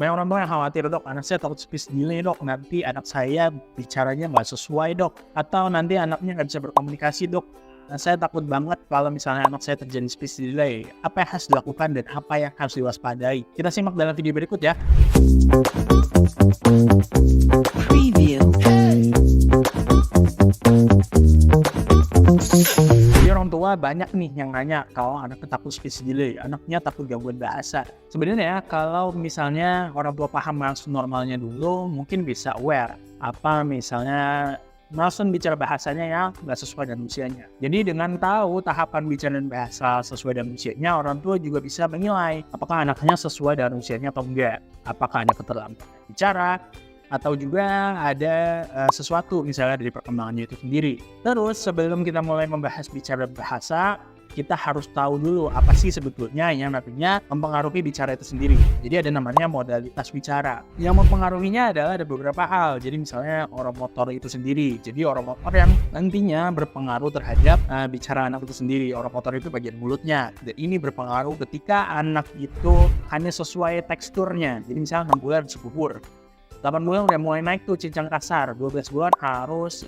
Banyak orang tua yang khawatir, dok, anak saya takut speech delay, dok, nanti anak saya bicaranya nggak sesuai, dok, atau nanti anaknya nggak bisa berkomunikasi, dok. Nah, saya takut banget kalau misalnya anak saya terjadi speech delay. Apa yang harus dilakukan dan apa yang harus diwaspadai? Kita simak dalam video berikut ya. Preview. Jadi orang tua banyak nih yang nanya kalau anaknya takut speech delay, anaknya takut gangguan bahasa. Sebenarnya ya, kalau misalnya orang tua paham milestone normalnya dulu, mungkin bisa aware. Apa misalnya milestone bicara bahasanya yang nggak sesuai dengan usianya. Jadi dengan tahu tahapan bicara dan bahasa sesuai dengan usianya, orang tua juga bisa menilai apakah anaknya sesuai dengan usianya atau enggak. Apakah ada keterlambatan bicara, atau juga ada sesuatu misalnya dari perkembangannya itu sendiri. Terus sebelum kita mulai membahas bicara bahasa, kita harus tahu dulu apa sih sebetulnya yang nantinya mempengaruhi bicara itu sendiri. Jadi ada namanya modalitas bicara. Yang mempengaruhinya adalah ada beberapa hal. Jadi misalnya oromotor itu sendiri. Jadi oromotor yang nantinya berpengaruh terhadap bicara anak itu sendiri. Oromotor itu bagian mulutnya. Dan ini berpengaruh ketika anak itu hanya sesuai teksturnya. Jadi misalnya 6 bulan subur. 8 bulan udah mulai naik tuh cincang kasar, 12 bulan harus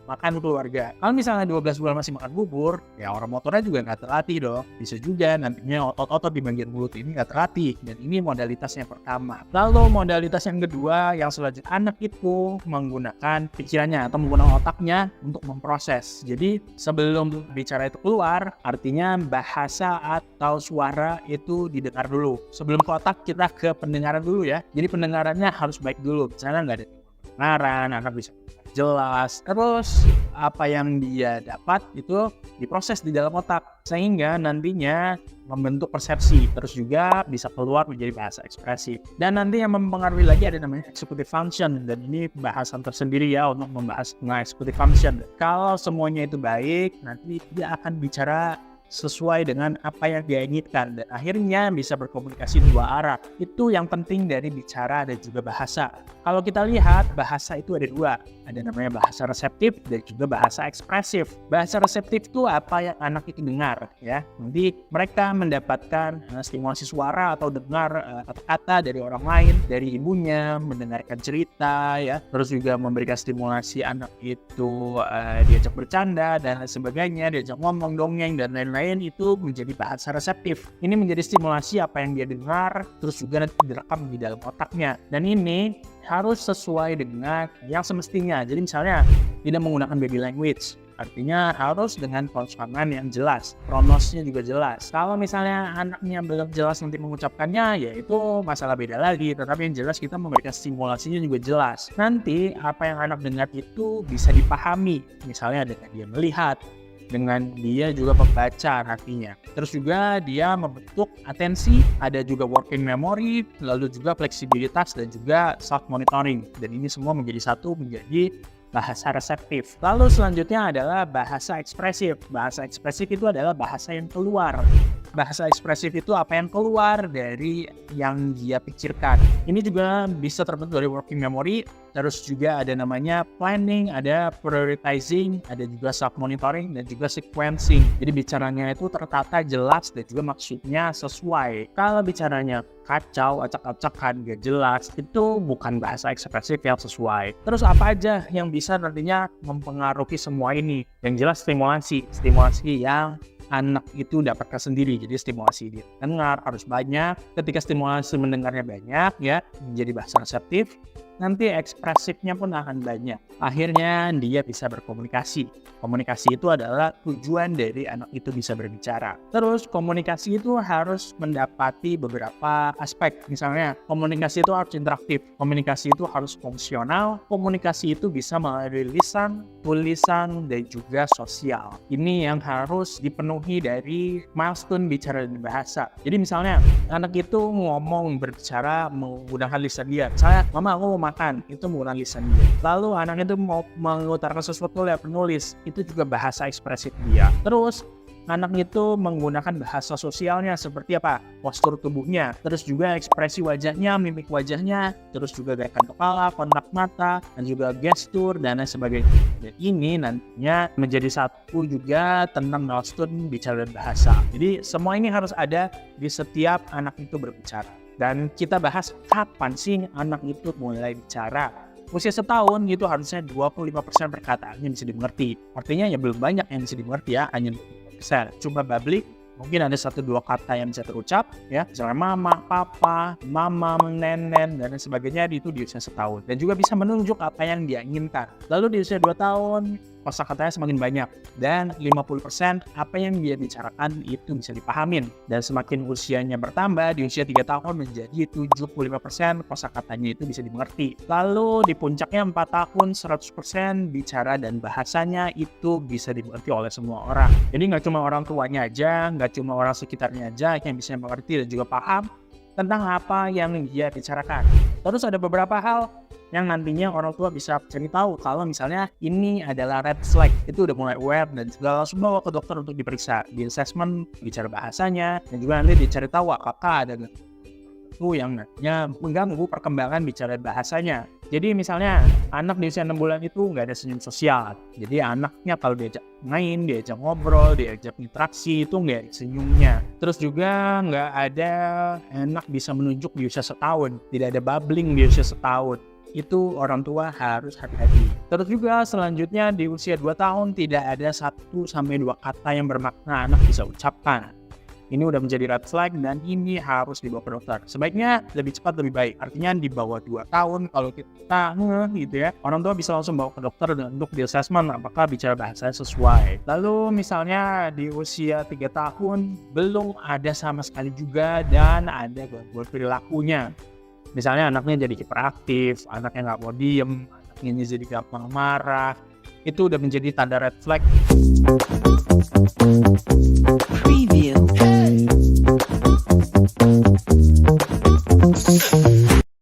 makan keluarga. Kalau misalnya 12 bulan masih makan bubur, ya orang motornya juga nggak terlatih dong. Bisa juga nantinya otot-otot di bagian mulut ini nggak terlatih. Dan ini modalitas yang pertama. Lalu modalitas yang kedua, yang selanjutnya anak itu menggunakan pikirannya atau menggunakan otaknya untuk memproses. Jadi sebelum bicara itu keluar, artinya bahasa atau suara itu didengar dulu. Sebelum ke otak, kita ke pendengaran dulu ya. Jadi pendengarannya harus baik dulu, misalnya nggak ada pendengaran, anak bisa jelas. Terus apa yang dia dapat itu diproses di dalam otak sehingga nantinya membentuk persepsi, terus juga bisa keluar menjadi bahasa ekspresif. Dan nanti yang mempengaruhi lagi ada namanya executive function, dan ini bahasan tersendiri ya untuk membahas tentang executive function. Kalau semuanya itu baik, nanti dia akan bicara sesuai dengan apa yang dia inginkan dan akhirnya bisa berkomunikasi dua arah. Itu yang penting dari bicara dan juga bahasa. Kalau kita lihat bahasa itu ada dua, ada namanya bahasa reseptif dan juga bahasa ekspresif. Bahasa reseptif itu apa yang anak itu dengar ya. Nanti mereka mendapatkan stimulasi suara atau dengar kata-kata dari orang lain, dari ibunya, mendengarkan cerita ya, terus juga memberikan stimulasi anak itu diajak bercanda dan lain sebagainya, diajak ngomong, dongeng dan lain-lain, itu menjadi bahasa reseptif. Ini menjadi stimulasi apa yang dia dengar, terus juga nanti direkam di dalam otaknya. Dan ini harus sesuai dengan yang semestinya. Jadi misalnya tidak menggunakan baby language, artinya harus dengan konsonan yang jelas, pronosnya juga jelas. Kalau misalnya anaknya belum jelas nanti mengucapkannya, ya itu masalah beda lagi. Tetapi yang jelas kita memberikan stimulasinya juga jelas. Nanti apa yang anak dengar itu bisa dipahami, misalnya dengan dia melihat, dengan dia juga membaca artinya. Terus juga dia membentuk atensi, ada juga working memory, lalu juga fleksibilitas dan juga self monitoring. Dan ini semua menjadi satu, menjadi bahasa reseptif. Lalu selanjutnya adalah bahasa ekspresif. Bahasa ekspresif itu adalah bahasa yang keluar. Bahasa ekspresif itu apa yang keluar dari yang dia pikirkan. Ini juga bisa terbentuk dari working memory, terus juga ada namanya planning, ada prioritizing, ada juga self-monitoring, dan juga sequencing. Jadi bicaranya itu tertata, jelas, dan juga maksudnya sesuai. Kalau bicaranya kacau, acak-acakan, gak jelas, itu bukan bahasa ekspresif yang sesuai. Terus apa aja yang bisa nantinya mempengaruhi semua ini? Yang jelas stimulasi yang anak itu dapatkan sendiri. Jadi stimulasi dia dengar harus banyak. Ketika stimulasi mendengarnya banyak ya, menjadi bahasa reseptif, nanti ekspresifnya pun akan banyak. Akhirnya dia bisa berkomunikasi. Komunikasi itu adalah tujuan dari anak itu bisa berbicara. Terus komunikasi itu harus mendapati beberapa aspek. Misalnya komunikasi itu harus interaktif, komunikasi itu harus fungsional, komunikasi itu bisa melalui lisan, tulisan, dan juga sosial. Ini yang harus dipenuhi dari milestone bicara dan bahasa. Jadi misalnya anak itu ngomong berbicara menggunakan lisan dia. Misalnya, mama aku mau makan, itu menggunakan lisan dia. Lalu anak itu mau mengutarakan sesuatu lewat penulis, itu juga bahasa ekspresif dia. Terus anak itu menggunakan bahasa sosialnya seperti apa? Postur tubuhnya, terus juga ekspresi wajahnya, mimik wajahnya, terus juga gerakan kepala, kontak mata, dan juga gestur, dan lain sebagainya. Dan ini nantinya menjadi satu juga tentang milestone bicara dan bahasa. Jadi semua ini harus ada di setiap anak itu berbicara. Dan kita bahas kapan sih anak itu mulai bicara. Usia setahun itu harusnya 25% perkataannya bisa dimengerti. Artinya ya belum banyak yang bisa dimengerti ya, hanya 25%. Cuma babbling, mungkin ada 1-2 kata yang bisa terucap ya, misalnya mama, papa, mamam, nenen, dan lain sebagainya itu di usia setahun. Dan juga bisa menunjuk apa yang dia inginkan. Lalu di usia 2 tahun, kosakatanya semakin banyak. Dan 50% apa yang dia bicarakan itu bisa dipahamin. Dan semakin usianya bertambah, di usia 3 tahun menjadi 75% kosakatanya itu bisa dimengerti. Lalu di puncaknya 4 tahun, 100% bicara dan bahasanya itu bisa dimengerti oleh semua orang. Jadi nggak cuma orang tuanya aja, nggak cuma orang sekitarnya aja yang bisa mengerti dan juga paham tentang apa yang dia bicarakan. Terus ada beberapa hal yang nantinya orang tua bisa cari tahu kalau misalnya ini adalah red flag, itu udah mulai aware dan segala langsung bawa ke dokter untuk diperiksa, di assessment, bicara bahasanya, dan juga nanti dicari tahu apakah ada itu yang nantinya mengganggu perkembangan bicara bahasanya. Jadi misalnya anak di usia 6 bulan itu nggak ada senyum sosial, jadi anaknya kalau diajak main, diajak ngobrol, diajak interaksi itu nggak ada senyumnya. Terus juga nggak ada anak bisa menunjuk di usia setahun, tidak ada babbling di usia setahun. Itu orang tua harus hati-hati. Terus juga selanjutnya di usia 2 tahun tidak ada 1-2 kata yang bermakna anak bisa ucapkan. Ini udah menjadi red flag dan ini harus dibawa ke dokter. Sebaiknya lebih cepat lebih baik. Artinya di bawah 2 tahun kalau kita gitu ya, orang tua bisa langsung bawa ke dokter untuk di assessment apakah bicara bahasa sesuai. Lalu misalnya di usia 3 tahun belum ada sama sekali juga dan ada gangguan perilakunya. Misalnya anaknya jadi hiperaktif, anaknya nggak mau diem, anaknya jadi gampang marah, itu udah menjadi tanda red flag. Preview.